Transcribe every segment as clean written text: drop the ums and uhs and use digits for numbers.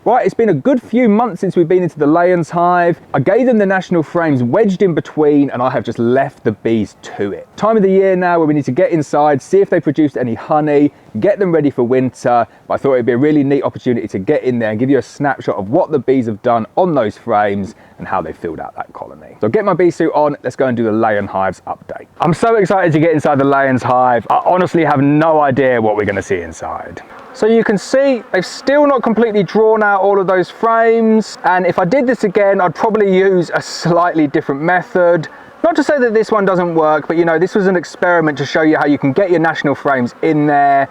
Right, it's been a good few months since we've been into the Layens hive. I gave them the national frames wedged in between and I have just left the bees to it. Time of the year now where we need to get inside, see if they produced any honey, get them ready for winter. But I thought it'd be a really neat opportunity to get in there and give you a snapshot of what the bees have done on those frames and how they filled out that colony. So get my bee suit on, let's go and do the Layens hives update. I'm so excited to get inside the Layens hive. I honestly have no idea what we're going to see inside. So you can see they've still not completely drawn out all of those frames, and if I did this again I'd probably use a slightly different method. Not to say that this one doesn't work, but you know, this was an experiment to show you how you can get your national frames in there.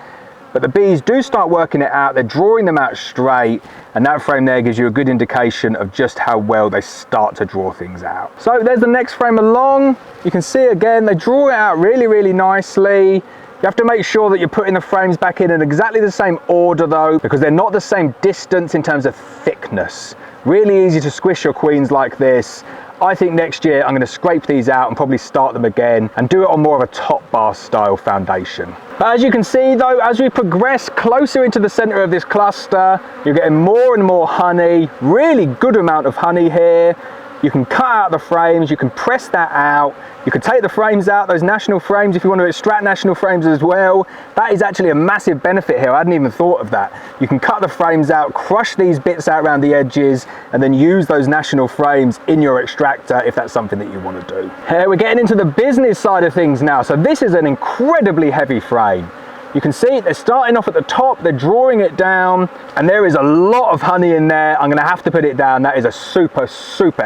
But the bees do start working it out, they're drawing them out straight, and that frame there gives you a good indication of just how well they start to draw things out. So there's the next frame along. You can see again they draw it out really nicely. You have to make sure that you're putting the frames back in exactly the same order though, because they're not the same distance in terms of thickness. Really easy to squish your queens like this. I think next year I'm going to scrape these out and probably start them again and do it on more of a top bar style foundation. But as you can see though, as we progress closer into the center of this cluster, you're getting more and more honey, really good amount of honey here. You can cut out the frames, you can press that out, you can take the frames out, those national frames, if you want to extract national frames as well. That is actually a massive benefit here, I hadn't even thought of that. You can cut the frames out, crush these bits out around the edges, and then use those national frames in your extractor if that's something that you want to do. Here we're getting into the business side of things now. So this is an incredibly heavy frame. You can see they're starting off at the top, they're drawing it down, and there is a lot of honey in there. I'm going to have to put it down. That is a super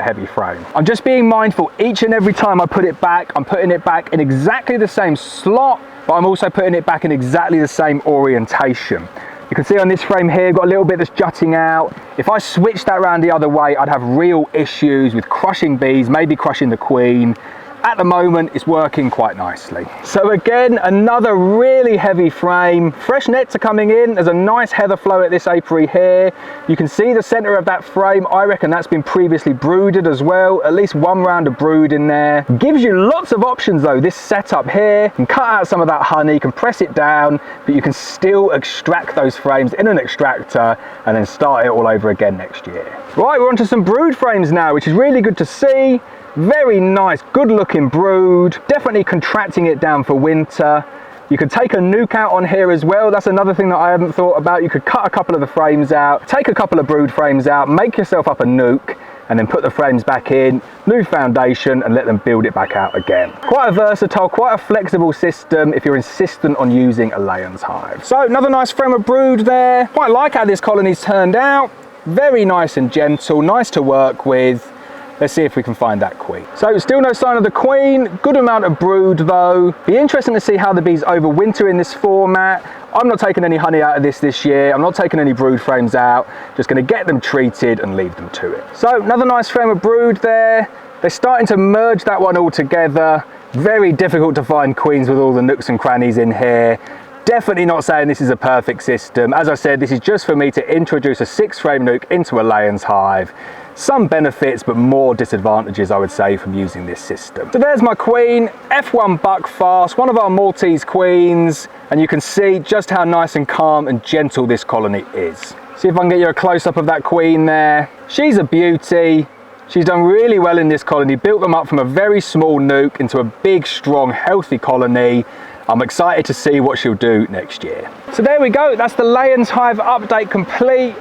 heavy frame. I'm just being mindful each and every time I put it back, I'm putting it back in exactly the same slot, but I'm also putting it back in exactly the same orientation. You can see on this frame here, got a little bit that's jutting out. If I switch that around the other way, I'd have real issues with crushing bees, maybe crushing the queen. At the moment, it's working quite nicely. So again, another really heavy frame. Fresh nets are coming in. There's a nice heather flow at this apiary here. You can see the center of that frame. I reckon that's been previously brooded as well. At least one round of brood in there. Gives you lots of options though, this setup here. You can cut out some of that honey, you can press it down, but you can still extract those frames in an extractor and then start it all over again next year. Right, we're onto some brood frames now, which is really good to see. Very nice, good looking brood, definitely contracting it down for winter. You could take a nuke out on here as well. That's another thing that I hadn't thought about. You could cut a couple of the frames out, take a couple of brood frames out, make yourself up a nuke, and then put the frames back in, new foundation, and let them build it back out again. Quite a versatile, quite a flexible system if you're insistent on using a Layens hive. So another nice frame of brood there. Quite like how this colony's turned out. Very nice and gentle, nice to work with. Let's see if we can find that queen. So still no sign of the queen, good amount of brood though. Be interesting to see how the bees overwinter in this format. I'm not taking any honey out of this year. I'm not taking any brood frames out. Just gonna get them treated and leave them to it. So another nice frame of brood there. They're starting to merge that one all together. Very difficult to find queens with all the nooks and crannies in here. Definitely not saying this is a perfect system. As I said, this is just for me to introduce a 6-frame nuke into a Layens hive. Some benefits, but more disadvantages, I would say, from using this system. So there's my queen, F1 buck fast, one of our Maltese queens, and you can see just how nice and calm and gentle this colony is. See if I can get you a close-up of that queen there. She's a beauty. She's done really well in this colony, built them up from a very small nuke into a big, strong, healthy colony. I'm excited to see what she'll do next year. So there we go, that's the Layens hive update complete.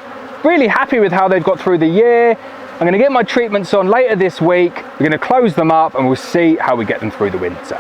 Really happy with how they've got through the year. I'm going to get my treatments on later this week. We're going to close them up and we'll see how we get them through the winter.